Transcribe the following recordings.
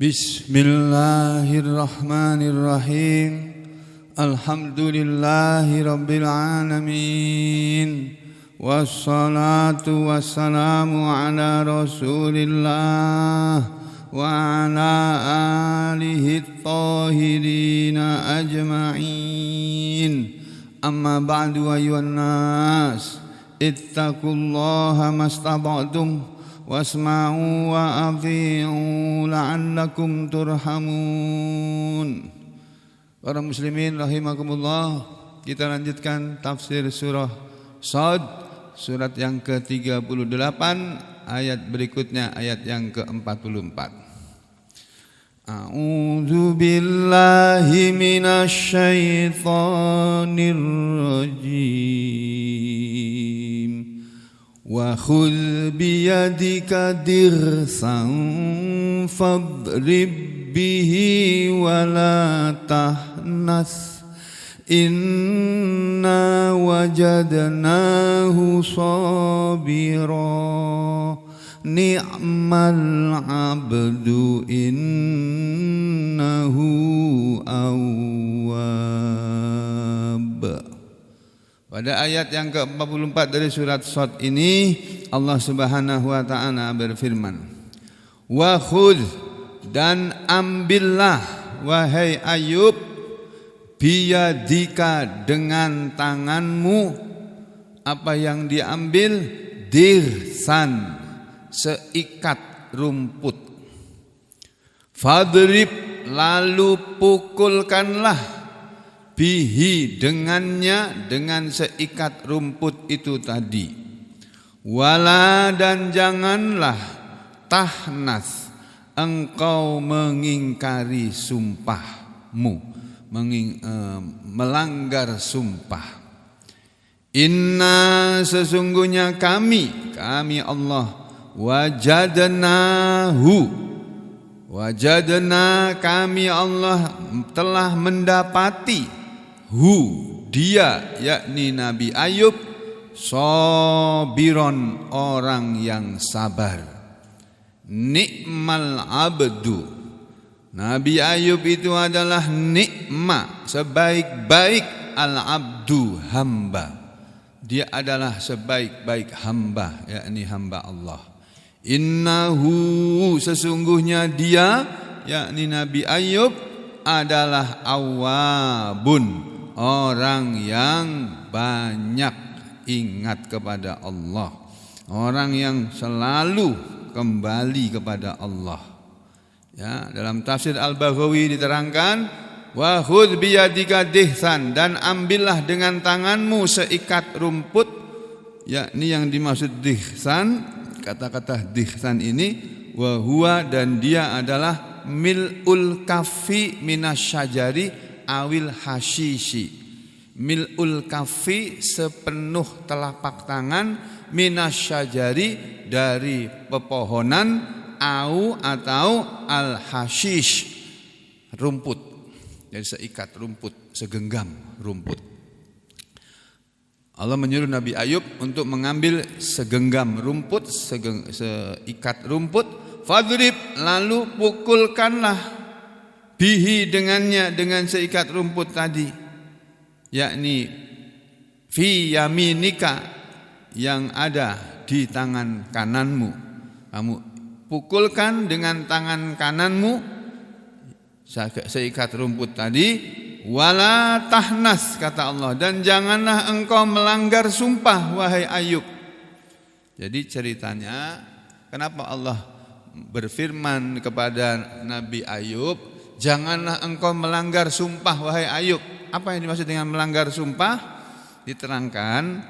Bismillahirrahmanirrahim. Alhamdulillahi rabbil alamin. Wassalatu wassalamu ala rasulillah wa ala alihi thahirina ajma'in. Amma ba'du ayyuhan nas, ittaqullaha mastata'tum wasma'u wa athi'u la'allakum turhamun. Para muslimin rahimakumullah, kita lanjutkan tafsir surah Shad, surat yang ke-38, ayat berikutnya ayat yang ke-44. A'udzu billahi minasy syaithanir rajim. Wa khudh biyadika dirsan fadrib bihi wa la tahnas inna wajadnahu sabira ni'mal abdu innahu awwab. Pada ayat yang ke-44 dari surat Shad ini, Allah Subhanahu wa taala berfirman, wa khudh, dan ambillah wahai Ayub, biyadika, dengan tanganmu. Apa yang diambil? Dirsan, seikat rumput. Fadrib, lalu pukulkanlah, bihi, dengannya, dengan seikat rumput itu tadi. Wala, dan janganlah, tahnas, engkau mengingkari sumpahmu, melanggar sumpah. Inna, sesungguhnya kami Allah, wajadna, kami Allah telah mendapati, dia, yakni Nabi Ayub, sabiron, orang yang sabar. Ni'mal abdu, Nabi Ayub itu adalah nikma, sebaik-baik al-abdu, hamba. Dia adalah sebaik-baik hamba, yakni hamba Allah. Innahu, sesungguhnya dia, yakni Nabi Ayub, adalah awwabun, orang yang banyak ingat kepada Allah, orang yang selalu kembali kepada Allah. Ya, dalam tafsir Al-Baghawi diterangkan, wa khudh biyadika dihsan, dan ambillah dengan tanganmu seikat rumput. Yakni yang dimaksud dihsan, kata-kata dihsan ini, wa huwa, dan dia adalah mil'ul kaffi minasyajari awil hasyishi. Mil'ul kaffi, sepenuh telapak tangan, minasyajari, dari pepohonan, atau al-hasyish, rumput. Jadi seikat rumput, segenggam rumput. Allah menyuruh Nabi Ayub untuk mengambil segenggam rumput, seikat rumput. Fadrib, lalu pukulkanlah, bihi, dengannya, dengan seikat rumput tadi, yakni fi yaminika, yang ada di tangan kananmu. Kamu pukulkan dengan tangan kananmu seikat rumput tadi. Wala tahnas, kata Allah, dan janganlah engkau melanggar sumpah, wahai Ayub. Jadi ceritanya, kenapa Allah berfirman kepada Nabi Ayub, janganlah engkau melanggar sumpah, wahai Ayub. Apa yang dimaksud dengan melanggar sumpah? Diterangkan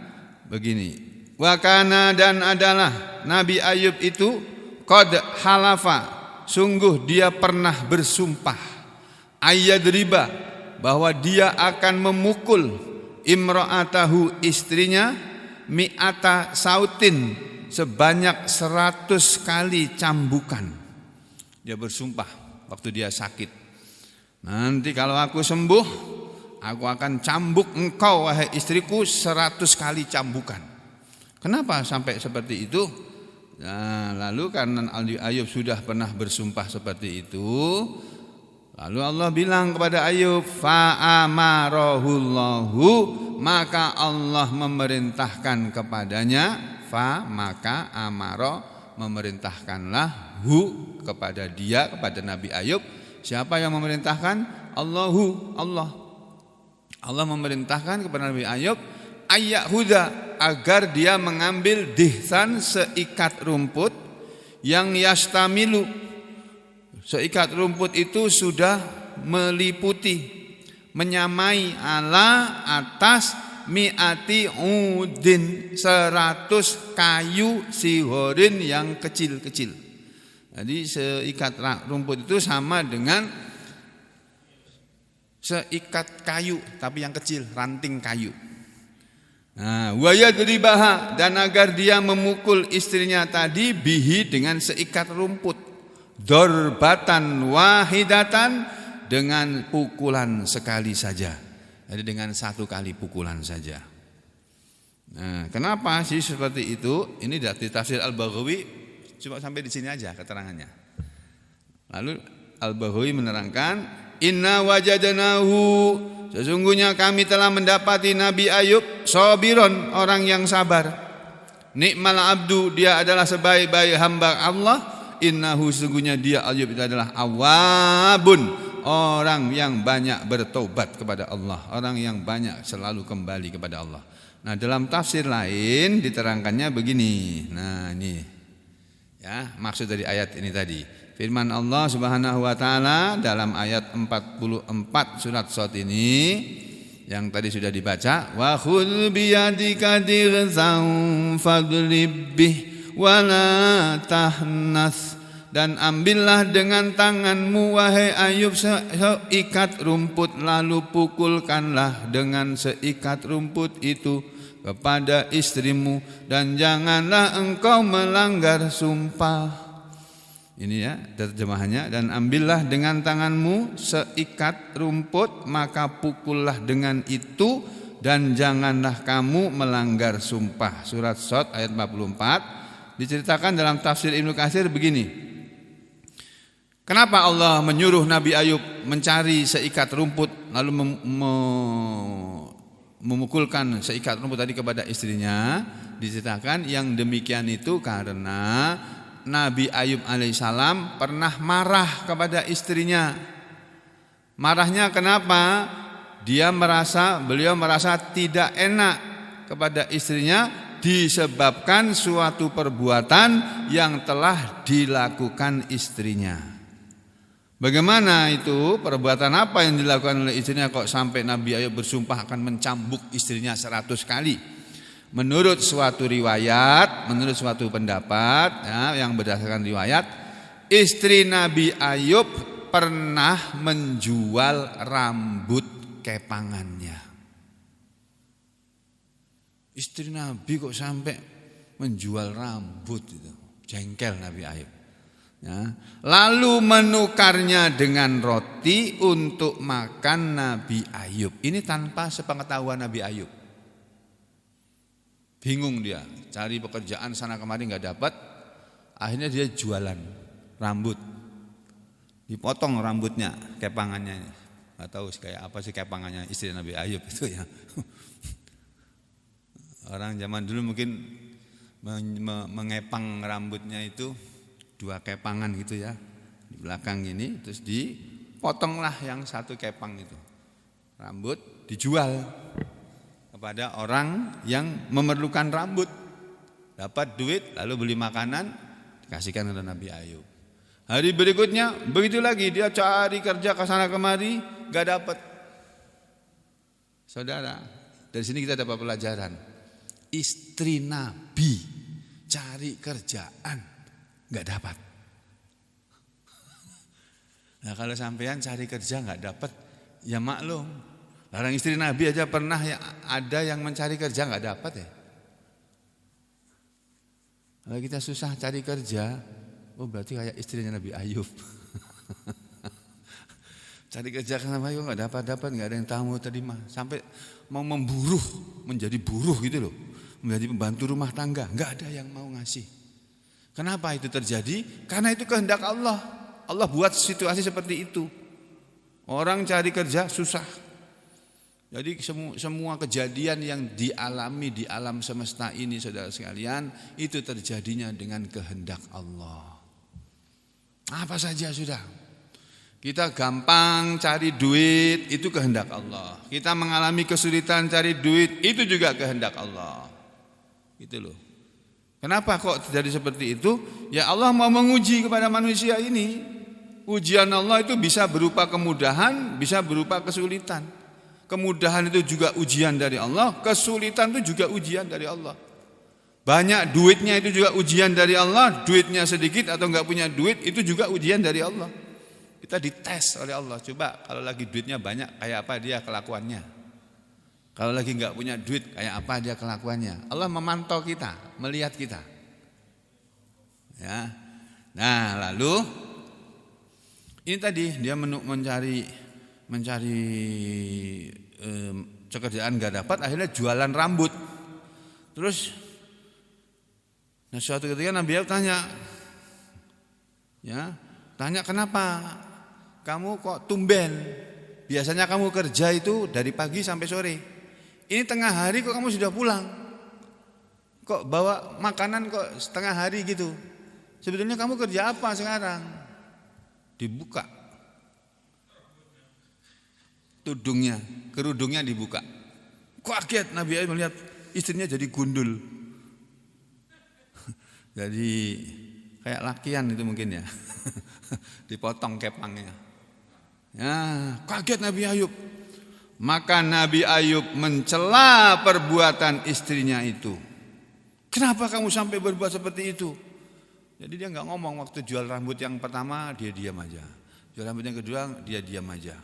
begini. Wa kana, dan adalah Nabi Ayub itu, qad halafa, sungguh dia pernah bersumpah, ayyadriba, bahwa dia akan memukul, imra'atahu, istrinya, mi'ata sautin, sebanyak 100 kali cambukan. Dia bersumpah waktu dia sakit, nanti kalau aku sembuh, aku akan cambuk engkau, wahai istriku, 100 kali cambukan. Kenapa sampai seperti itu? Nah, lalu karena Nabi Ayub sudah pernah bersumpah seperti itu, lalu Allah bilang kepada Ayub, fa'amarahullahu, maka Allah memerintahkan kepadanya, maka amara, memerintahkanlah kepada dia, kepada Nabi Ayub. Siapa yang memerintahkan? Allah. Allah memerintahkan kepada Nabi Ayub ayyahuda, agar dia mengambil dihsan, seikat rumput yang yastamilu. Seikat rumput itu sudah meliputi, menyamai ala atas mi'ati udin, 100 kayu sihorin yang kecil-kecil. Jadi seikat rumput itu sama dengan seikat kayu, tapi yang kecil, ranting kayu. Nah, wayadribaha, dan agar dia memukul istrinya tadi bihi, dengan seikat rumput, dorbatan wahidatan, dengan pukulan sekali saja. Jadi dengan 1 kali pukulan saja. Nah, kenapa sih seperti itu? Ini dari tafsir Al-Baghawi, cuma sampai di sini aja keterangannya. Lalu Al-Baghawi menerangkan, inna wajadnahu, sesungguhnya kami telah mendapati Nabi Ayub sabiron, orang yang sabar. Nikmal abdu, dia adalah sebaik-baik hamba Allah. Innahu, sesungguhnya dia Ayub itu adalah awabun, orang yang banyak bertobat kepada Allah, orang yang banyak selalu kembali kepada Allah. Nah, dalam tafsir lain diterangkannya begini. Nah, ini ya maksud dari ayat ini tadi. Firman Allah Subhanahu wa taala dalam ayat 44 surat Shad ini yang tadi sudah dibaca, wa khudh bi yadika dighzan fadrib bih wa la tahnas, dan ambillah dengan tanganmu wahai Ayub seikat rumput, lalu pukulkanlah dengan seikat rumput itu kepada istrimu, dan janganlah engkau melanggar sumpah. Ini ya terjemahannya, dan ambillah dengan tanganmu seikat rumput, maka pukullah dengan itu, dan janganlah kamu melanggar sumpah. Surat Shad ayat 44. Diceritakan dalam tafsir Ibnu Katsir begini. Kenapa Allah menyuruh Nabi Ayub mencari seikat rumput lalu memukulkan seikat rumput tadi kepada istrinya? Diceritakan yang demikian itu karena Nabi Ayub alaihissalam pernah marah kepada istrinya. Marahnya kenapa? Beliau merasa tidak enak kepada istrinya disebabkan suatu perbuatan yang telah dilakukan istrinya. Bagaimana itu? Perbuatan apa yang dilakukan oleh istrinya kok sampai Nabi Ayub bersumpah akan mencambuk istrinya 100 kali? Menurut suatu riwayat, menurut suatu pendapat ya, yang berdasarkan riwayat, istri Nabi Ayub pernah menjual rambut kepangannya. Istri Nabi kok sampai menjual rambut itu, jengkel Nabi Ayub. Ya. Lalu menukarnya dengan roti untuk makan Nabi Ayub. Ini tanpa sepengetahuan Nabi Ayub. Bingung dia, cari pekerjaan sana kemari nggak dapat. Akhirnya dia jualan rambut, dipotong rambutnya, kepangannya. Nggak tahu kayak apa sih kepangannya istri Nabi Ayub itu ya. Orang zaman dulu mungkin mengepang rambutnya itu 2 kepangan gitu ya, di belakang ini, terus dipotonglah yang 1 kepang itu. Rambut dijual kepada orang yang memerlukan rambut, dapat duit lalu beli makanan dikasihkan kepada Nabi Ayub. Hari berikutnya begitu lagi, dia cari kerja ke sana kemari enggak dapat. Saudara, dari sini kita dapat pelajaran. Istri Nabi cari kerjaan enggak dapat. Nah, kalau sampean cari kerja enggak dapat, ya maklum. Larang istri Nabi aja pernah ya, ada yang mencari kerja enggak dapat ya. Kalau kita susah cari kerja, oh berarti kayak istrinya Nabi Ayub. Cari kerja kan Nabi Ayub enggak dapat, enggak ada yang tahu terima, sampai mau menjadi buruh gitu loh, menjadi pembantu rumah tangga, enggak ada yang mau ngasih. Kenapa itu terjadi? Karena itu kehendak Allah. Allah buat situasi seperti itu. Orang cari kerja susah. Jadi semua kejadian yang dialami di alam semesta ini saudara sekalian, itu terjadinya dengan kehendak Allah. Apa saja sudah. Kita gampang cari duit, itu kehendak Allah. Kita mengalami kesulitan cari duit, itu juga kehendak Allah. Itu loh. Kenapa kok terjadi seperti itu? Ya Allah mau menguji kepada manusia ini. Ujian Allah itu bisa berupa kemudahan, bisa berupa kesulitan. Kemudahan itu juga ujian dari Allah, kesulitan itu juga ujian dari Allah. Banyak duitnya itu juga ujian dari Allah, duitnya sedikit atau enggak punya duit itu juga ujian dari Allah. Kita dites oleh Allah. Coba kalau lagi duitnya banyak kayak apa dia kelakuannya. Kalau lagi enggak punya duit kayak apa dia kelakuannya. Allah memantau kita, melihat kita. Ya. Nah, lalu ini tadi dia mencari pekerjaan gak dapat, akhirnya jualan rambut. Terus suatu ketika Nabi Ayub tanya kenapa kamu kok tumben? Biasanya kamu kerja itu dari pagi sampai sore. Ini tengah hari kok kamu sudah pulang? Kok bawa makanan kok setengah hari gitu? Sebetulnya kamu kerja apa sekarang? Dibuka kerudungnya dibuka. Kaget Nabi Ayub melihat istrinya jadi gundul. Jadi kayak lakian itu mungkin ya. Dipotong kepangnya. Ya, kaget Nabi Ayub. Maka Nabi Ayub mencela perbuatan istrinya itu. Kenapa kamu sampai berbuat seperti itu? Jadi dia enggak ngomong waktu jual rambut yang pertama dia diam aja. Jual rambut yang kedua dia diam aja.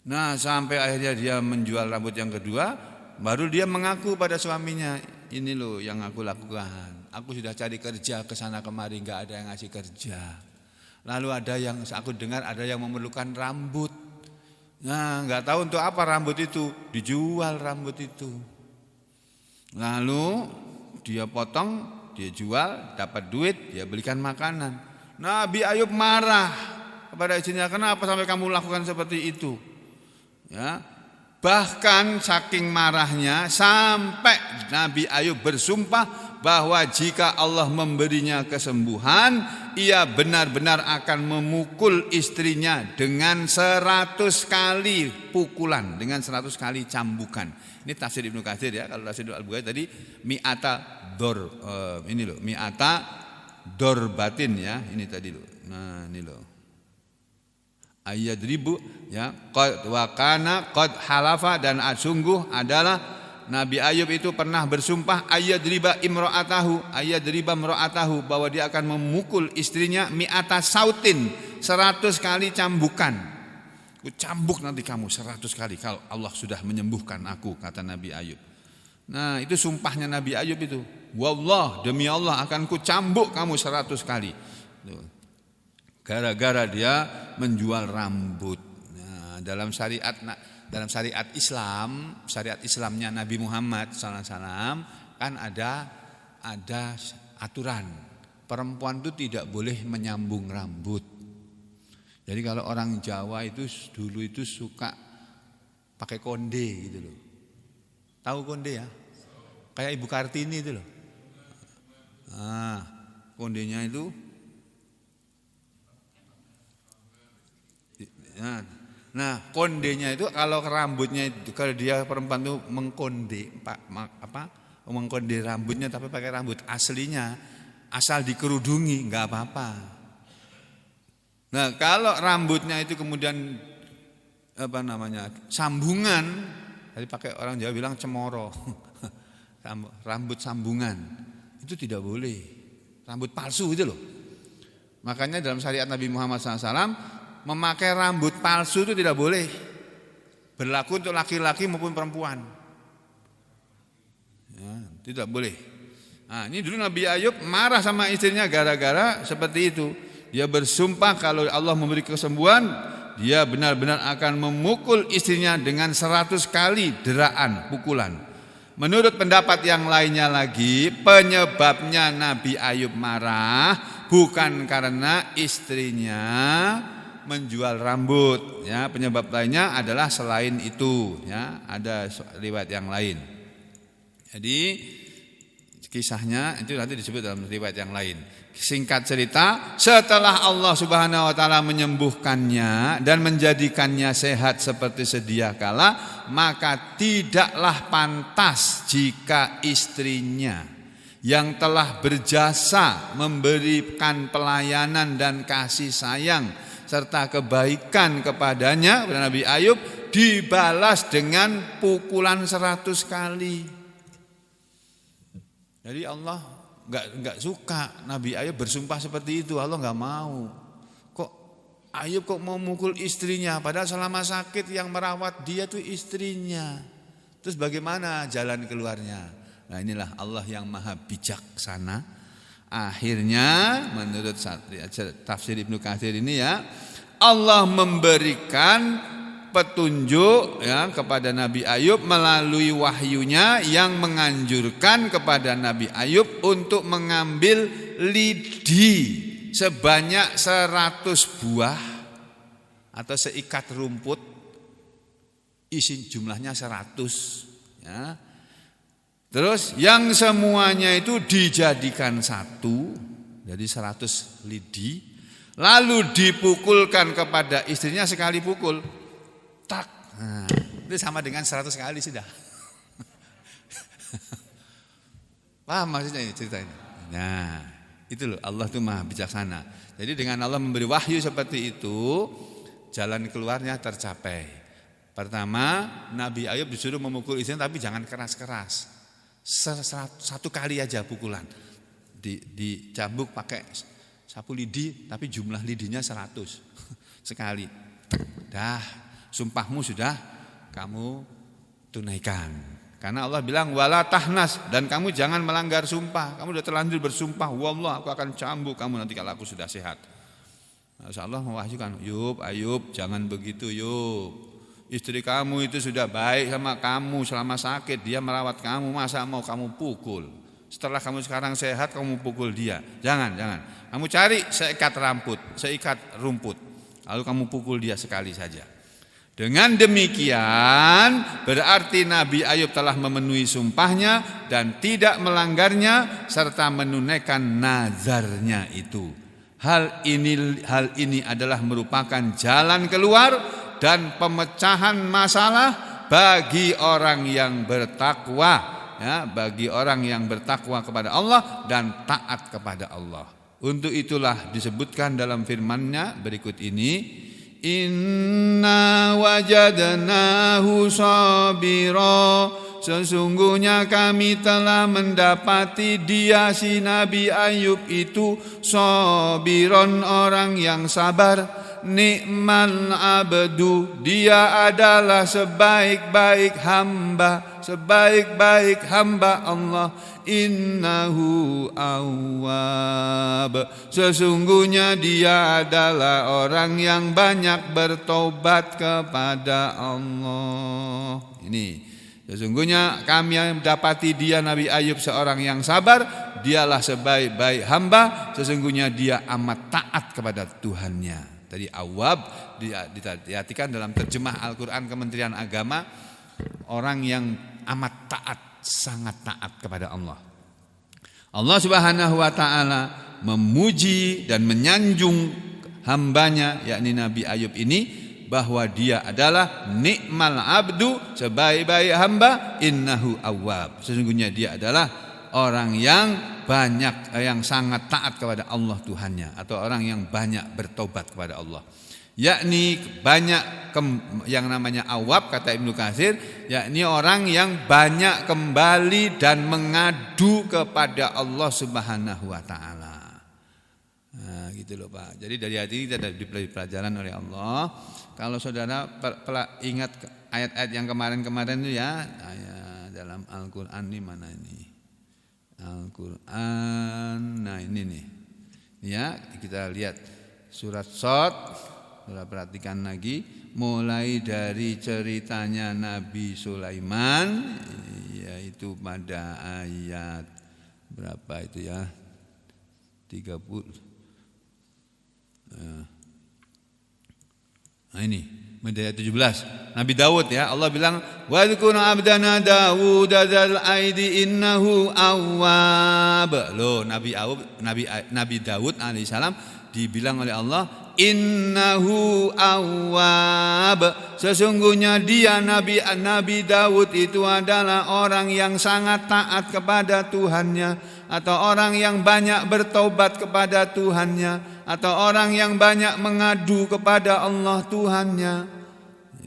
Nah, sampai akhirnya dia menjual rambut yang kedua, baru dia mengaku pada suaminya, ini loh yang aku lakukan. Aku sudah cari kerja ke sana kemari, enggak ada yang ngasih kerja. Lalu ada yang aku dengar ada yang memerlukan rambut. Nah, enggak tahu untuk apa rambut itu, dijual rambut itu. Lalu dia potong, dia jual, dapat duit, dia belikan makanan. Nabi Ayub marah kepada istrinya, kenapa sampai kamu lakukan seperti itu? Ya, bahkan saking marahnya sampai Nabi Ayub bersumpah bahwa jika Allah memberinya kesembuhan, ia benar-benar akan memukul istrinya dengan 100 kali pukulan, dengan 100 kali cambukan. Ini tafsir Ibnu Katsir ya. Kalau tafsir Al-Bukhari tadi mi'ata dorbatin ya. Ini tadi loh. Nah, ini loh. Ayyadribu ya qad wa kana qad halafa, dan sungguh adalah Nabi Ayub itu pernah bersumpah ayyadriba imra'atahu bahwa dia akan memukul istrinya mi'ata sautin, 100 kali cambukan. Ku cambuk nanti kamu 100 kali kalau Allah sudah menyembuhkan aku, kata Nabi Ayub. Nah, itu sumpahnya Nabi Ayub itu. Wallah, demi Allah akan ku cambuk kamu 100 kali. Gara-gara dia menjual rambut. Nah, dalam syariat Islamnya Nabi Muhammad SAW kan ada aturan. Perempuan itu tidak boleh menyambung rambut. Jadi kalau orang Jawa itu dulu itu suka pakai konde gitu loh. Tahu konde ya? Kayak Ibu Kartini itu loh. Nah, kondenya itu Nah, kondenya itu kalau rambutnya itu, kalau dia perempuan itu mengkonde rambutnya tapi pakai rambut aslinya, asal dikerudungi enggak apa-apa. Nah, kalau rambutnya itu kemudian sambungan, jadi pakai orang Jawa bilang cemoro. Rambut sambungan itu tidak boleh. Rambut palsu itu loh. Makanya dalam syariat Nabi Muhammad SAW memakai rambut palsu itu tidak boleh. Berlaku untuk laki-laki maupun perempuan. Ya, tidak boleh. Nah, ini dulu Nabi Ayub marah sama istrinya gara-gara seperti itu. Dia bersumpah kalau Allah memberi kesembuhan, dia benar-benar akan memukul istrinya dengan 100 kali deraan, pukulan. Menurut pendapat yang lainnya lagi, penyebabnya Nabi Ayub marah bukan karena istrinya menjual rambut, ya. Penyebab lainnya adalah selain itu, ya. Ada riwayat yang lain. Jadi kisahnya itu nanti disebut dalam riwayat yang lain. Singkat cerita, setelah Allah Subhanahu wa taala menyembuhkannya dan menjadikannya sehat seperti sedia kala, maka tidaklah pantas jika istrinya yang telah berjasa memberikan pelayanan dan kasih sayang serta kebaikan kepadanya, kepada Nabi Ayub, dibalas dengan pukulan 100 kali. Jadi Allah enggak suka Nabi Ayub bersumpah seperti itu. Allah enggak mau. Kok Ayub mau mukul istrinya, padahal selama sakit yang merawat dia tuh istrinya. Terus bagaimana jalan keluarnya? Nah, inilah Allah yang maha bijaksana. Akhirnya menurut tafsir Ibnu Katsir ini, ya, Allah memberikan petunjuk, ya, kepada Nabi Ayub melalui wahyunya yang menganjurkan kepada Nabi Ayub untuk mengambil lidi sebanyak 100 buah atau seikat rumput, isi jumlahnya 100, ya. Terus yang semuanya itu dijadikan satu, jadi 100 lidi, lalu dipukulkan kepada istrinya sekali pukul. Tak. Nah, itu sama dengan 100 kali sudah. Paham maksudnya ini, cerita ini? Nah, itu loh, Allah itu maha bijaksana. Jadi dengan Allah memberi wahyu seperti itu, jalan keluarnya tercapai. Pertama, Nabi Ayub disuruh memukul istrinya, tapi jangan keras-keras. Satu kali aja pukulan. Dicambuk pakai sapu lidi, tapi jumlah lidinya 100 sekali. Dah. Sumpahmu sudah kamu tunaikan. Karena Allah bilang wala tahnas, dan kamu jangan melanggar sumpah. Kamu sudah terlanjur bersumpah, wallah aku akan cambuk kamu nanti kalau aku sudah sehat. Allah mewahyukan, Ayub jangan begitu Yub. Istri kamu itu sudah baik sama kamu selama sakit, dia merawat kamu, masa mau kamu pukul? Setelah kamu sekarang sehat kamu pukul dia. Jangan. Kamu cari seikat rumput, lalu kamu pukul dia sekali saja. Dengan demikian berarti Nabi Ayub telah memenuhi sumpahnya dan tidak melanggarnya serta menunaikan nazarnya itu. Hal ini adalah merupakan jalan keluar dan pemecahan masalah bagi orang yang bertakwa, ya, bagi orang yang bertakwa kepada Allah dan taat kepada Allah. Untuk itulah disebutkan dalam firman-Nya berikut ini, inna wajadnahu sabira, sesungguhnya kami telah mendapati dia si Nabi Ayub itu sabiron, orang yang sabar. Ni'mal abdu, dia adalah sebaik-baik hamba Allah. Innahu awwab, sesungguhnya dia adalah orang yang banyak bertobat kepada Allah. Ini sesungguhnya kami mendapati dia Nabi Ayub seorang yang sabar, dialah sebaik-baik hamba, sesungguhnya dia amat taat kepada Tuhannya. Tadi awwab diartikan dalam terjemah Al-Quran Kementerian Agama, orang yang amat taat, sangat taat kepada Allah. Allah Subhanahu wa taala memuji dan menyanjung hambanya, yakni Nabi Ayub ini, bahwa dia adalah ni'mal abdu, sebaik-baik hamba, innahu awwab, sesungguhnya dia adalah orang yang sangat taat kepada Allah Tuhannya, atau orang yang banyak bertobat kepada Allah. Yakni banyak yang namanya awab, kata Ibnu Katsir, yakni orang yang banyak kembali dan mengadu kepada Allah Subhanahu wa taala. Nah, gitu loh Pak. Jadi dari hati ini kita diberi pelajaran oleh Allah. Kalau saudara ingat ayat-ayat yang kemarin-kemarin itu, ya, dalam Al-Qur'an ini, mana ini? Al-Qur'an. Nah, ini nih. Ya, kita lihat surat Shad Saudara perhatikan lagi, mulai dari ceritanya Nabi Sulaiman, yaitu pada ayat berapa itu ya? 30. Nah ini, ayat 17. Nabi Daud ya, Allah bilang, "Wadhkur 'abdana Daud dzal aidi innahu awwab." Loh, Nabi Daud alaihissalam dibilang oleh Allah, "Innahu awwab." Sesungguhnya dia Nabi Daud itu adalah orang yang sangat taat kepada Tuhannya, atau orang yang banyak bertobat kepada Tuhannya, atau orang yang banyak mengadu kepada Allah Tuhannya.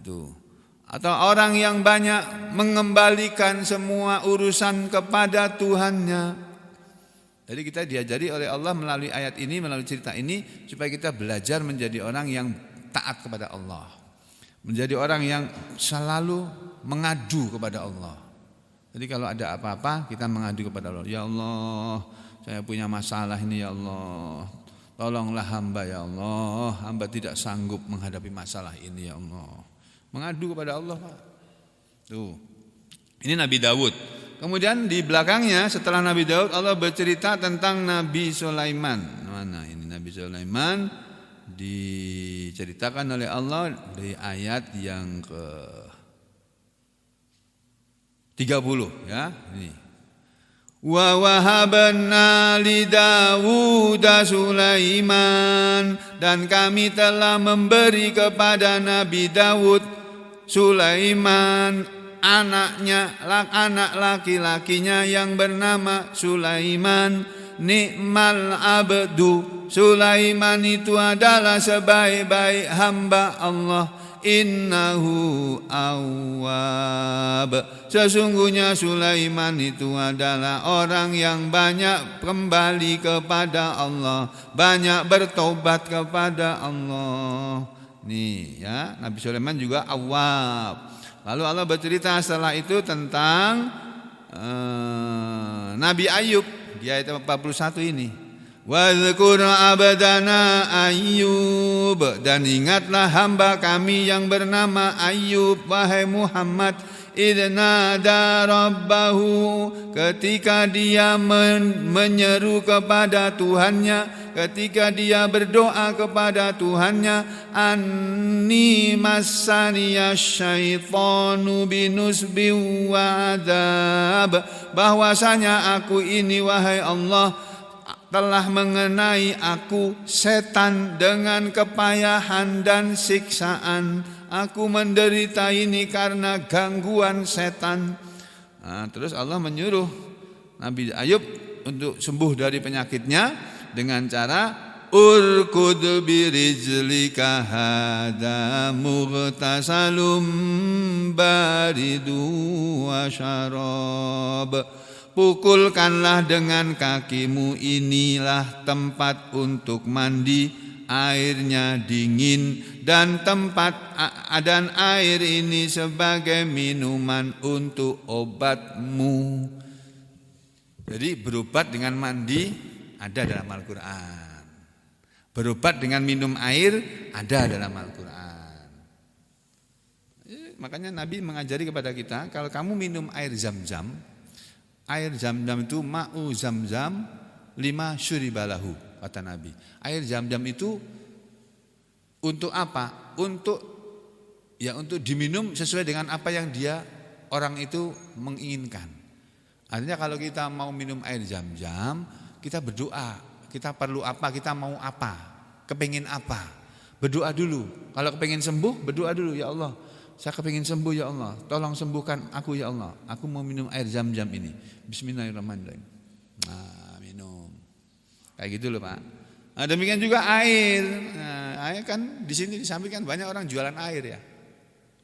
Itu. Atau orang yang banyak mengembalikan semua urusan kepada Tuhannya. Jadi kita diajari oleh Allah melalui ayat ini, melalui cerita ini, supaya kita belajar menjadi orang yang taat kepada Allah. Menjadi orang yang selalu mengadu kepada Allah. Jadi kalau ada apa-apa kita mengadu kepada Allah. Ya Allah, saya punya masalah ini ya Allah. Tolonglah hamba ya Allah. Hamba tidak sanggup menghadapi masalah ini ya Allah. Mengadu kepada Allah, Pak. Tuh. Ini Nabi Daud. Kemudian di belakangnya setelah Nabi Daud, Allah bercerita tentang Nabi Sulaiman. Mana ini Nabi Sulaiman diceritakan oleh Allah di ayat yang ke 30 ya. Ini. Wa wahabna li Dawud Sulaiman, dan kami telah memberi kepada Nabi Daud Sulaiman anaknya, anak laki-lakinya yang bernama Sulaiman. Ni'mal abdu, Sulaiman itu adalah sebaik-baik hamba Allah. Innahu awwab, sesungguhnya Sulaiman itu adalah orang yang banyak kembali kepada Allah, banyak bertobat kepada Allah. Nih ya, Nabi Sulaiman juga awwab. Lalu Allah bercerita setelah itu tentang Nabi Ayub di ayat 41 ini. Wadhkur abdana Ayyub, dan ingatlah hamba kami yang bernama Ayyub, wahai Muhammad. Idnada rabbahu, ketika dia menyeru kepada Tuhannya, ketika dia berdoa kepada Tuhannya, anni massaniya syaitanu binusbi wa adab, bahwasanya aku ini wahai Allah telah mengenai aku setan dengan kepayahan dan siksaan. Aku menderita ini karena gangguan setan. Nah, terus Allah menyuruh Nabi Ayub untuk sembuh dari penyakitnya dengan cara urkud birijlika hada mughtasalum baridu wa syarab. Pukulkanlah dengan kakimu, inilah tempat untuk mandi, airnya dingin, dan air ini sebagai minuman untuk obatmu. Jadi berobat dengan mandi ada dalam Al-Quran. Berobat dengan minum air ada dalam Al-Quran. Makanya Nabi mengajari kepada kita, kalau kamu minum air Zam-Zam, air Zam-Zam itu ma'u Zam-Zam 5 syuribalahu, kata Nabi. Air Zam-Zam itu untuk apa? Untuk diminum sesuai dengan apa yang orang itu menginginkan. Artinya kalau kita mau minum air Zam-Zam, kita berdoa. Kita perlu apa? Kita mau apa? Kepingin apa? Berdoa dulu. Kalau kepingin sembuh, berdoa dulu, ya Allah, saya kepingin sembuh ya Allah, tolong sembuhkan aku ya Allah. Aku mau minum air Zam-Zam ini. Bismillahirrahmanirrahim. Nah, minum. Kayak gitu loh, Pak. Nah, demikian juga air. Nah, air kan di sini disampaikan banyak orang jualan air ya.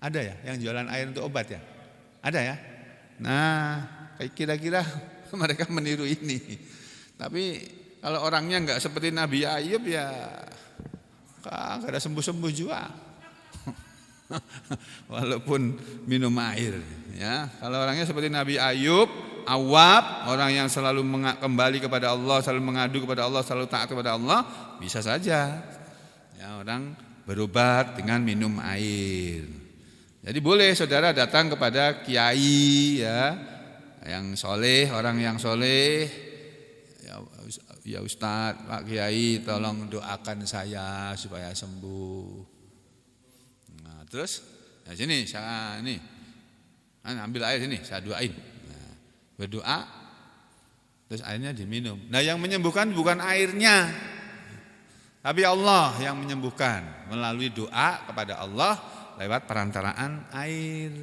Ada ya yang jualan air untuk obat ya? Ada ya? Nah, kira-kira mereka meniru ini. Tapi kalau orangnya enggak seperti Nabi Ayub ya enggak ada sembuh-sembuh juga. Walaupun minum air ya. Kalau orangnya seperti Nabi Ayub, awab, orang yang selalu kembali kepada Allah, selalu mengadu kepada Allah, selalu taat kepada Allah, bisa saja ya orang berobat dengan minum air. Jadi boleh saudara datang kepada kiai ya, yang soleh, orang yang soleh, ya Ustadz, Pak Kiai, tolong doakan saya supaya sembuh. Nah, terus, nah sini saya ini, ambil air sini, saya doain. Nah, berdoa, terus airnya diminum. Nah, yang menyembuhkan bukan airnya, tapi Allah yang menyembuhkan melalui doa kepada Allah lewat perantaraan air.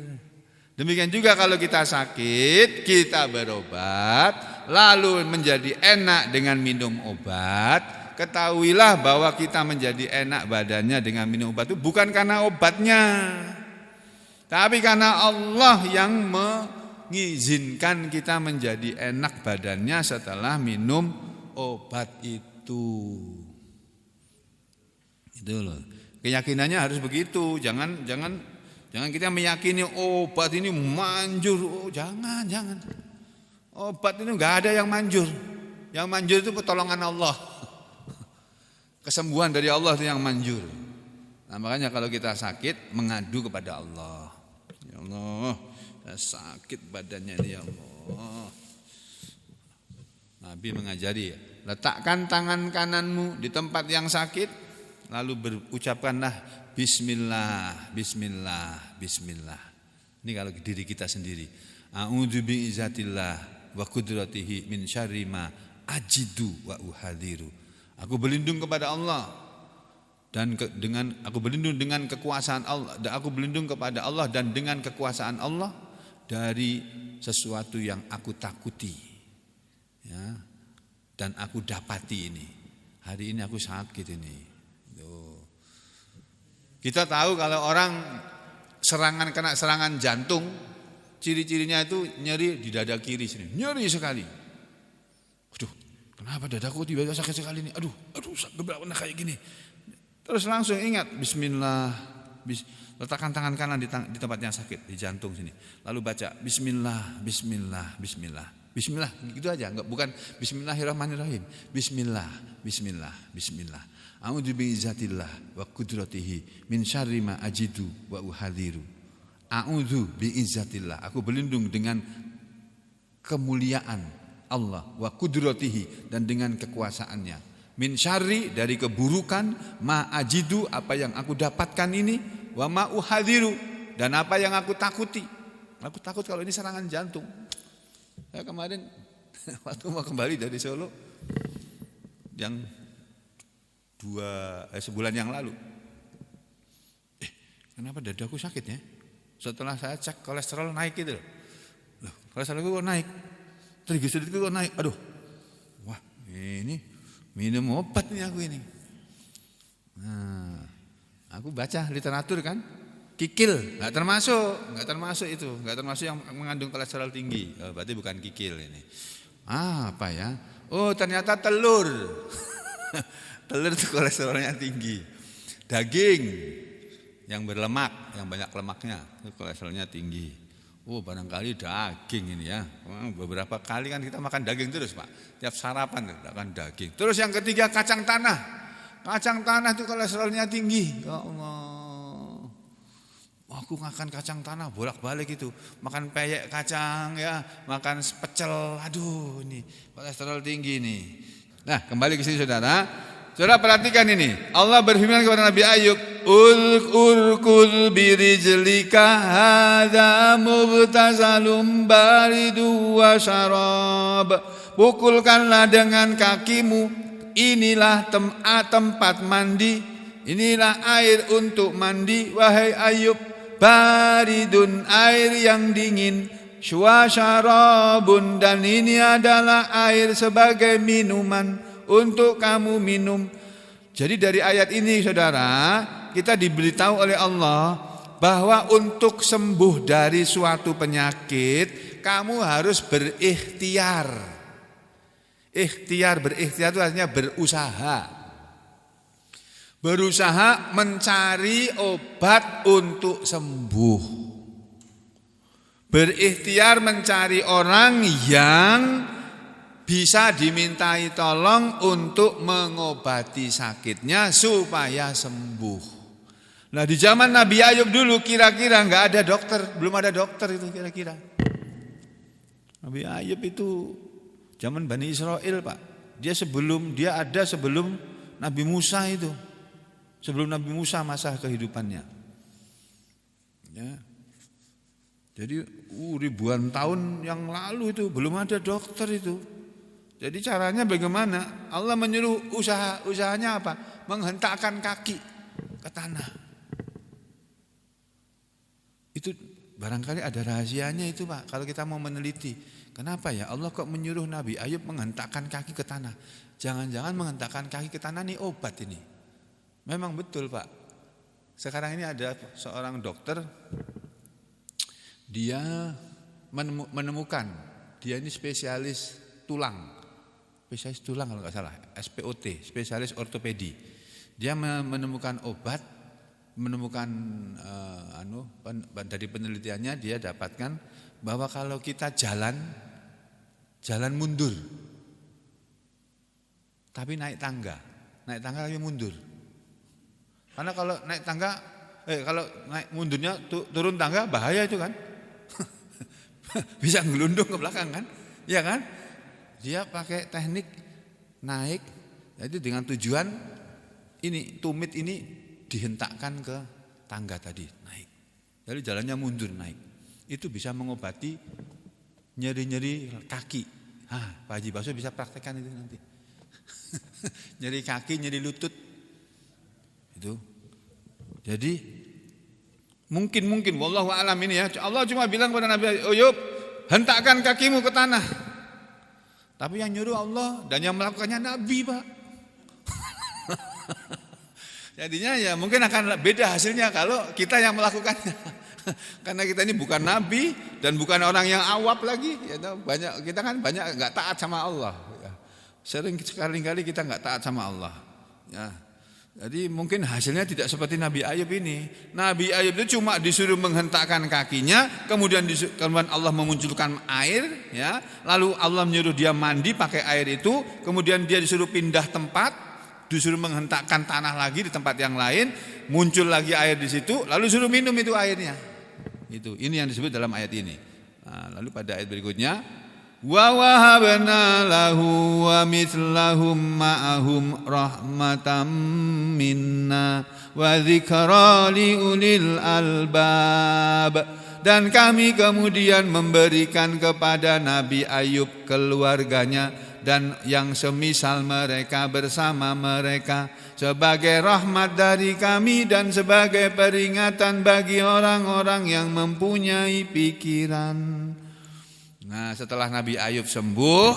Demikian juga kalau kita sakit, kita berobat, lalu menjadi enak dengan minum obat, ketahuilah bahwa kita menjadi enak badannya dengan minum obat itu bukan karena obatnya, tapi karena Allah yang mengizinkan kita menjadi enak badannya setelah minum obat itu. Itu loh. Keyakinannya harus begitu. Jangan kita meyakini obat ini manjur. Oh, jangan. Obat itu enggak ada yang manjur. Yang manjur itu pertolongan Allah. Kesembuhan dari Allah itu yang manjur. Nah, makanya kalau kita sakit mengadu kepada Allah. Ya Allah, saya sakit badannya ini ya Allah. Nabi mengajari, letakkan tangan kananmu di tempat yang sakit, lalu berucapkanlah bismillah, bismillah, bismillah. Ini kalau diri kita sendiri. A'udzu bi'izzatillah wa qudratihi min syarri ma ajidu wa uhadiru. Aku berlindung kepada Allah dan aku berlindung dengan kekuasaan Allah, dan aku berlindung kepada Allah dan dengan kekuasaan Allah dari sesuatu yang aku takuti. Ya. Dan aku dapati ini. Hari ini aku sakit ini. Kita tahu kalau orang kena serangan jantung, ciri-cirinya itu nyeri di dada kiri sini, nyeri sekali. Aduh, kenapa dadaku tiba-tiba sakit sekali ini? Aduh, kenapa kayak gini? Terus langsung ingat Bismillah, letakkan tangan kanan di tempat yang sakit di jantung sini. Lalu baca Bismillah, Bismillah, Bismillah. Bismillah, gitu aja, bukan Bismillahirrahmanirrahim. Bismillah, Bismillah, Bismillah. A'udzu bi'izzatillah wa qudratihi min syarri ma ajidu wa uhadiru. A'udzu bi'izzatillah, aku berlindung dengan kemuliaan Allah, wa qudratihi, dan dengan kekuasaannya. Min syarri, dari keburukan, ma ajidu, apa yang aku dapatkan ini, wa ma uhadiru, dan apa yang aku takuti. Aku takut kalau ini serangan jantung. Saya kemarin waktu mau kembali dari Solo yang sebulan yang lalu, kenapa dadaku sakit ya? Setelah saya cek kolesterol naik gitu loh, kolesterolku kok naik, trigliseridku kok naik, aduh, wah ini minum obat nih aku ini. Nah, aku baca literatur kan, kikil nggak termasuk itu, nggak termasuk yang mengandung kolesterol tinggi. Oh, berarti bukan kikil ini. Apa ya? Oh, ternyata telur. Telur itu kolesterolnya tinggi. Daging yang berlemak, yang banyak lemaknya, itu kolesterolnya tinggi. Oh, barangkali daging ini ya. Beberapa kali kan kita makan daging terus, Pak. Tiap sarapan makan daging. Terus yang ketiga kacang tanah. Kacang tanah itu kolesterolnya tinggi. Ya Allah. Aku makan kacang tanah bolak-balik itu, makan peyek kacang ya, makan pecel, aduh ini kolesterol tinggi nih. Nah, kembali ke sini saudara. Saudara perhatikan ini. Allah berfirman kepada Nabi Ayub, urkul birijlika hadza mubtasalum baridu wa syarab. Pukulkanlah dengan kakimu, inilah tempat mandi, inilah air untuk mandi wahai Ayub. Baridun, air yang dingin, syarabun, dan ini adalah air sebagai minuman untuk kamu minum. Jadi dari ayat ini saudara, kita diberitahu oleh Allah bahwa untuk sembuh dari suatu penyakit kamu harus berikhtiar. Berikhtiar itu artinya berusaha. Berusaha mencari obat untuk sembuh. Berikhtiar mencari orang yang bisa dimintai tolong untuk mengobati sakitnya supaya sembuh. Nah di zaman Nabi Ayub dulu kira-kira nggak ada dokter, belum ada dokter itu kira-kira. Nabi Ayub itu zaman Bani Israel Pak. Dia ada sebelum Nabi Musa itu. Sebelum Nabi Musa masa kehidupannya. Ya. Jadi ribuan tahun yang lalu itu belum ada dokter itu. Jadi caranya bagaimana? Allah menyuruh usahanya apa? Menghentakkan kaki ke tanah. Itu barangkali ada rahasianya itu Pak. Kalau kita mau meneliti, kenapa ya Allah kok menyuruh Nabi Ayub menghentakkan kaki ke tanah? Jangan-jangan menghentakkan kaki ke tanah ini obat ini. Memang betul Pak. Sekarang ini ada seorang dokter, dia menemukan, dia ini spesialis tulang kalau nggak salah, SPOT, spesialis ortopedi. Dia menemukan obat, menemukan dari penelitiannya dia dapatkan bahwa kalau kita jalan mundur, tapi naik tangga lagi mundur. Karena kalau naik tangga, kalau naik mundurnya turun tangga bahaya itu kan, bisa ngelundung ke belakang kan, iya kan? Dia pakai teknik naik, itu dengan tujuan ini tumit ini dihentakkan ke tangga tadi naik. Jadi jalannya mundur naik. Itu bisa mengobati nyeri-nyeri kaki. Pak Haji Baso bisa praktekkan itu nanti. Nyeri kaki, nyeri lutut. Itu. Jadi mungkin wallahu alam ini ya. Allah cuma bilang kepada Nabi Ayub, hentakkan kakimu ke tanah. Tapi yang nyuruh Allah dan yang melakukannya Nabi Pak. Jadinya ya mungkin akan beda hasilnya kalau kita yang melakukannya. Karena kita ini bukan Nabi dan bukan orang yang awam lagi. Ya, kita kan banyak nggak taat sama Allah. Ya. Sekali-kali kita nggak taat sama Allah. Ya. Jadi mungkin hasilnya tidak seperti Nabi Ayub ini. Nabi Ayub itu cuma disuruh menghentakkan kakinya, kemudian Allah memunculkan air, ya. Lalu Allah menyuruh dia mandi pakai air itu, kemudian dia disuruh pindah tempat, disuruh menghentakkan tanah lagi di tempat yang lain, muncul lagi air di situ, lalu suruh minum itu airnya. Ini yang disebut dalam ayat ini. Nah, lalu pada ayat berikutnya, wa wahabna lahu wa mithlahum ma'ahum rahmatam minna wa dzikra liulil albab. Dan kami kemudian memberikan kepada Nabi Ayub keluarganya dan yang semisal mereka bersama mereka sebagai rahmat dari kami dan sebagai peringatan bagi orang-orang yang mempunyai pikiran. Nah setelah Nabi Ayub sembuh,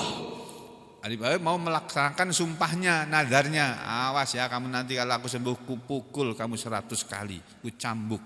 Nabi Ayub mau melaksanakan sumpahnya, nadarnya. Awas ya kamu nanti kalau aku sembuh kupukul kamu 100 kali, ku cambuk.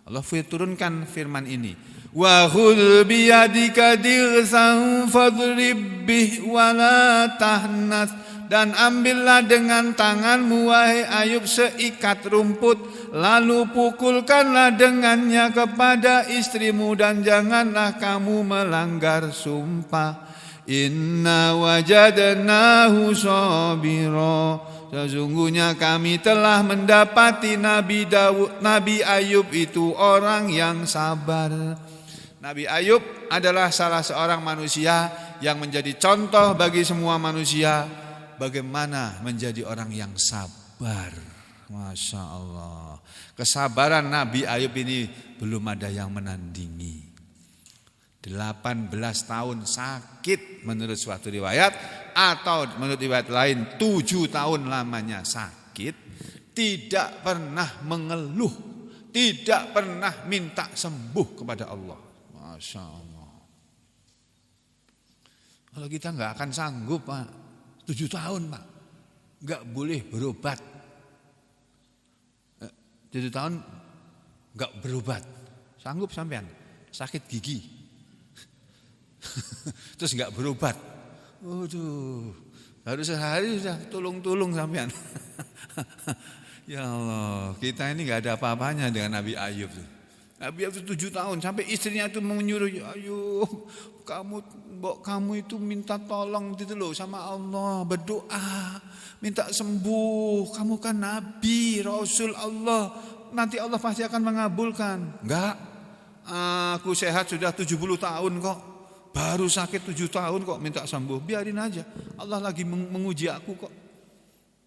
Allah turunkan firman ini. Wa khudh biyadika dirsan fadrib bih wa la tahnas. Dan ambillah dengan tanganmu wahai Ayub seikat rumput, lalu pukulkanlah dengannya kepada istrimu dan janganlah kamu melanggar sumpah. Inna wajadnahu sabira. Sesungguhnya kami telah mendapati Nabi Ayub itu orang yang sabar. Nabi Ayub adalah salah seorang manusia yang menjadi contoh bagi semua manusia bagaimana menjadi orang yang sabar. Masya Allah. Kesabaran Nabi Ayub ini belum ada yang menandingi. 18 tahun sakit menurut suatu riwayat, atau menurut riwayat lain 7 tahun lamanya sakit, tidak pernah mengeluh, tidak pernah minta sembuh kepada Allah. Masya Allah. Kalau kita nggak akan sanggup Pak, 7 tahun Pak, nggak boleh berobat. 7 tahun nggak berobat, sanggup sampean? Sakit gigi, terus nggak berobat. Waduh, harus sehari sudah tulung-tulung sampean. Ya Allah, kita ini nggak ada apa-apanya dengan Nabi Ayub. Nabi Ayub itu 7 tahun sampai istrinya itu menyuruh, Ayub, kamu itu minta tolong gitu loh sama Allah, berdoa, minta sembuh. Kamu kan Nabi, Rasul Allah. nanti Allah pasti akan mengabulkan. Enggak, aku sehat sudah 70 tahun kok, baru sakit 7 tahun kok minta sembuh. Biarin aja, Allah lagi menguji aku kok.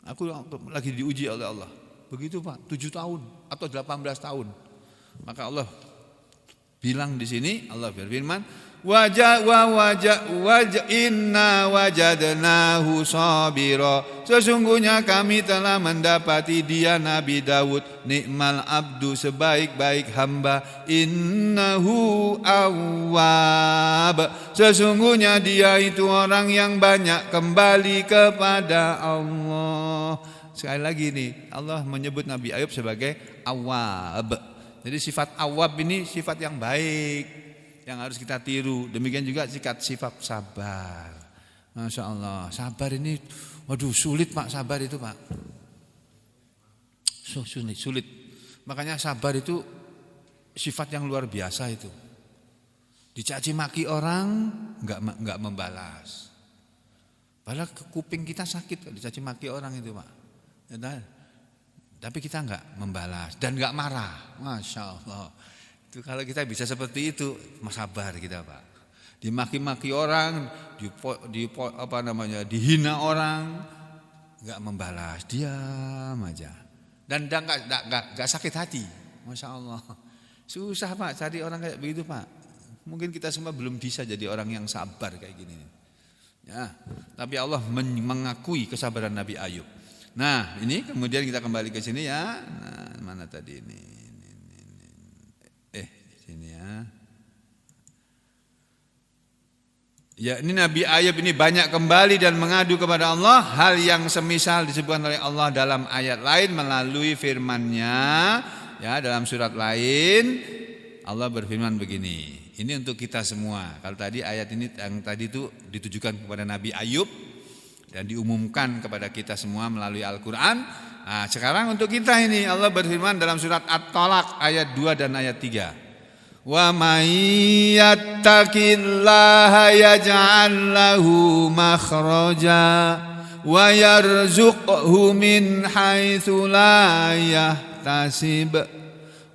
Aku lagi diuji oleh Allah. Begitu Pak, 7 tahun atau 18 tahun. Maka Allah bilang di sini, Allah berfirman, inna wajadnahu sabira. Sesungguhnya kami telah mendapati dia Nabi Daud, nikmal abdu, sebaik-baik hamba, innahu awwab. Sesungguhnya dia itu orang yang banyak kembali kepada Allah. Sekali lagi nih, Allah menyebut Nabi Ayub sebagai awwab. Jadi sifat awwab ini sifat yang baik, yang harus kita tiru. Demikian juga sifat sabar. Masya Allah, sabar ini, waduh sulit Pak, sabar itu Pak. Sulit. Makanya sabar itu sifat yang luar biasa itu. Dicaci maki orang, enggak membalas. Padahal kuping kita sakit kalau dicaci maki orang itu Pak. Tapi kita enggak membalas dan enggak marah. Masya Allah. Itu kalau kita bisa seperti itu, sabar kita Pak. Dimaki-maki orang, dihina orang, enggak membalas, diam aja. Dan enggak sakit hati. Masya Allah. Susah Pak cari orang kayak begitu Pak. Mungkin kita semua belum bisa jadi orang yang sabar kayak gini. Ya, tapi Allah mengakui kesabaran Nabi Ayub. Nah, ini kemudian kita kembali ke sini ya. Nah, mana tadi ini? Sini ya. Ya, ini Nabi Ayub ini banyak kembali dan mengadu kepada Allah, hal yang semisal disebutkan oleh Allah dalam ayat lain melalui firman-Nya. Ya, dalam surat lain Allah berfirman begini. Ini untuk kita semua. Kalau tadi ayat ini yang tadi itu ditujukan kepada Nabi Ayub dan diumumkan kepada kita semua melalui Al-Quran. Nah, sekarang untuk kita ini Allah berfirman dalam surat At-Talaq ayat 2 dan ayat 3. Wa may yattaqillaha yaj'al lahu makhraja wa yarzuqhu min haitsu la yahtasib.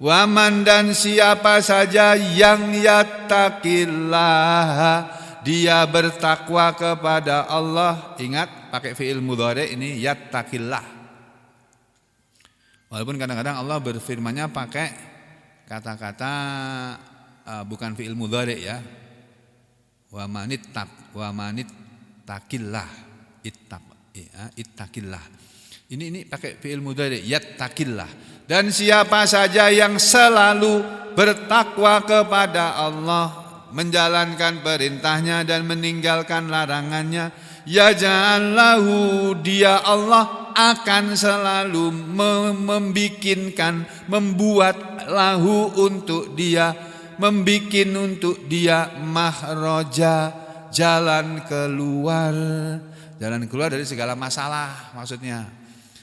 Waman, dan siapa saja yang yattaqillaha, dia bertakwa kepada Allah. Ingat, pakai fi'il mudhari ini, yattaqillah. Walaupun kadang-kadang Allah berfirmannya pakai kata-kata bukan fi'il mudhari ya. Wa manit taqillah, ittaqillah. Ini pakai fi'il mudhari, yattaqillah. Dan siapa saja yang selalu bertakwa kepada Allah, menjalankan perintahnya dan meninggalkan larangannya, yaj'allahu, dia Allah akan selalu membuat lahu untuk dia, membikin untuk dia makhraja, jalan keluar dari segala masalah maksudnya.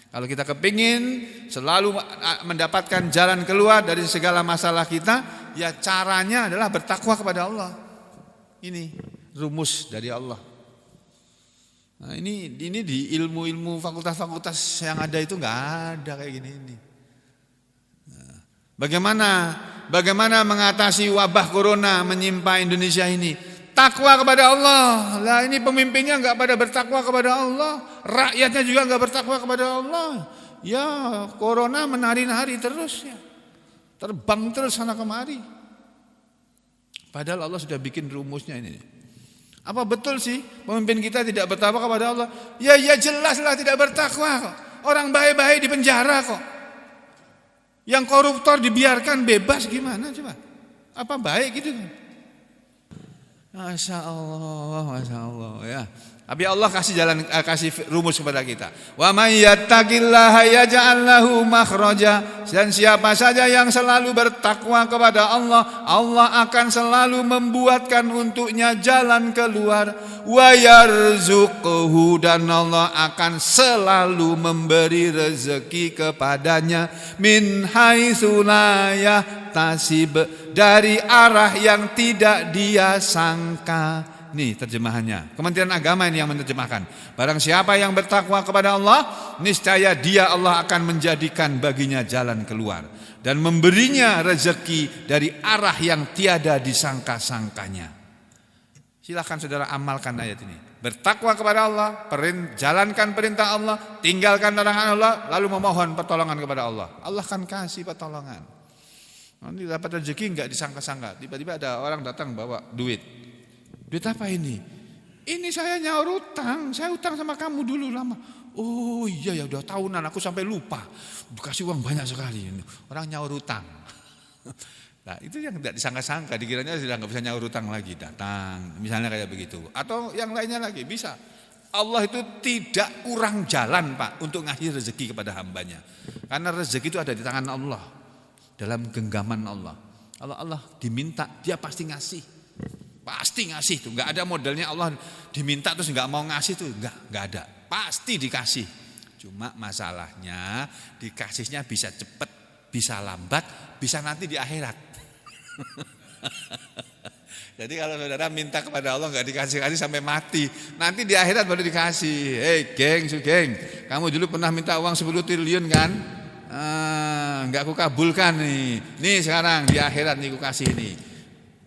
Kalau kita kepingin selalu mendapatkan jalan keluar dari segala masalah kita, ya caranya adalah bertakwa kepada Allah. Ini rumus dari Allah. Nah, ini di ilmu-ilmu fakultas-fakultas yang ada itu nggak ada kayak gini. Nah, bagaimana mengatasi wabah corona menimpa Indonesia ini? Takwa kepada Allah. Lah ini pemimpinnya enggak pada bertakwa kepada Allah, rakyatnya juga enggak bertakwa kepada Allah. Ya, corona menari-nari terus ya. Terbang terus sana kemari. Padahal Allah sudah bikin rumusnya ini. Apa betul sih pemimpin kita tidak bertakwa kepada Allah? Ya jelaslah tidak bertakwa kok. Orang baik-baik di penjara kok. Yang koruptor dibiarkan bebas gimana coba? Apa baik gitu? Masya Allah ya. Tapi Allah kasih rumus kepada kita. Wa may yattaqillaha yaj'al lahu makhraja. Dan siapa saja yang selalu bertakwa kepada Allah, Allah akan selalu membuatkan untuknya jalan keluar. Wa yarzuqhu, dan Allah akan selalu memberi rezeki kepadanya min haitsu la yahtasib, dari arah yang tidak dia sangka. Nih terjemahannya. Kementerian Agama ini yang menerjemahkan. Barang siapa yang bertakwa kepada Allah, niscaya dia Allah akan menjadikan baginya jalan keluar dan memberinya rezeki dari arah yang tiada disangka-sangkanya. Silakan saudara amalkan ayat ini. Bertakwa kepada Allah, jalankan perintah Allah, tinggalkan larangan Allah, lalu memohon pertolongan kepada Allah. Allah akan kasih pertolongan. Nanti dapat rezeki enggak disangka-sangka. Tiba-tiba ada orang datang bawa duit. Duit apa ini? Ini saya nyaur utang. Saya utang sama kamu dulu lama. Oh iya ya udah tahunan aku sampai lupa. Dikasih uang banyak sekali. Orang nyaur utang. Nah itu yang tidak disangka-sangka. Dikiranya sudah nggak bisa nyaur utang lagi. Datang. Misalnya kayak begitu. Atau yang lainnya lagi bisa. Allah itu tidak kurang jalan Pak untuk ngasih rezeki kepada hambanya. Karena rezeki itu ada di tangan Allah. Dalam genggaman Allah. Kalau Allah diminta dia pasti ngasih. Pasti ngasih tuh, nggak ada modelnya Allah diminta terus nggak mau ngasih tuh, nggak ada, pasti dikasih. Cuma masalahnya dikasihnya bisa cepet, bisa lambat, bisa nanti di akhirat. Jadi kalau saudara minta kepada Allah nggak dikasih-kasih sampai mati, nanti di akhirat baru dikasih. Hei geng, kamu dulu pernah minta uang 10 triliun kan? Nggak aku kabulkan nih sekarang di akhirat nih aku kasih nih.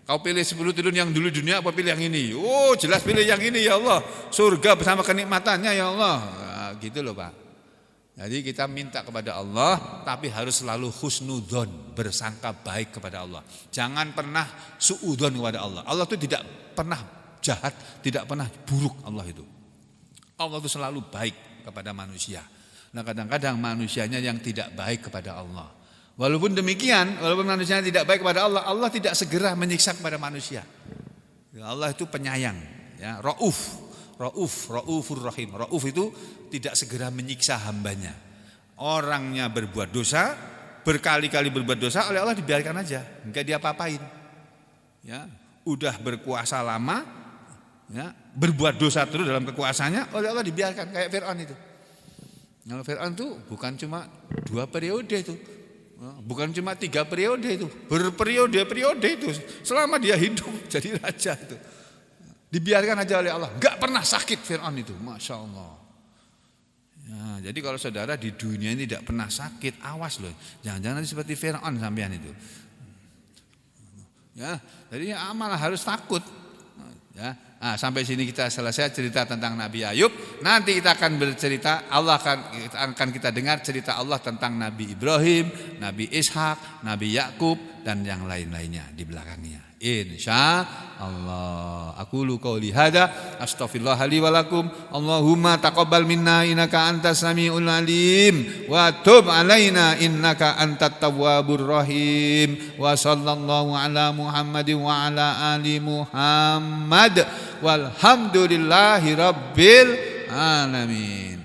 Kau pilih 10 triliun yang dulu dunia apa pilih yang ini? Oh jelas pilih yang ini ya Allah. Surga bersama kenikmatannya ya Allah. Nah, gitu loh Pak. Jadi kita minta kepada Allah tapi harus selalu husnudzon, bersangka baik kepada Allah. Jangan pernah suudzon kepada Allah. Allah itu tidak pernah jahat, tidak pernah buruk Allah itu. Allah itu selalu baik kepada manusia. Nah kadang-kadang manusianya yang tidak baik kepada Allah. Walaupun demikian, walaupun manusia tidak baik kepada Allah, Allah tidak segera menyiksa kepada manusia. Allah itu penyayang, ya, Raufur Rahim. Rauf itu tidak segera menyiksa hambanya. Orangnya berbuat dosa, berkali-kali berbuat dosa, oleh Allah dibiarkan aja, enggak diapa-apain. Ya, udah berkuasa lama, ya, berbuat dosa terus dalam kekuasaannya, oleh Allah dibiarkan kayak Fir'aun itu. Kalau Fir'aun itu bukan cuma 2 periode itu. Bukan cuma 3 periode itu, berperiode-periode itu selama dia hidup jadi raja itu. Dibiarkan aja oleh Allah, enggak pernah sakit Fir'aun itu, Masya Allah. Ya, jadi kalau saudara di dunia ini tidak pernah sakit, awas loh, jangan-jangan seperti Fir'aun sampean itu. Ya, jadi amal harus takut. Ya, sampai sini kita selesai cerita tentang Nabi Ayub. Nanti kita akan bercerita, akan kita dengar cerita Allah tentang Nabi Ibrahim, Nabi Ishak, Nabi Yakub dan yang lain-lainnya di belakangnya. Insya Allah. Aqulu qouli hadza astaghfirullah li wa lakum. Allahumma taqabbal minna innaka antas samiul alim wa tub alaina innaka antat tawwabur rahim. Wa sallallahu ala Muhammadin wa ala ali Muhammad walhamdulillahi rabbil alamin.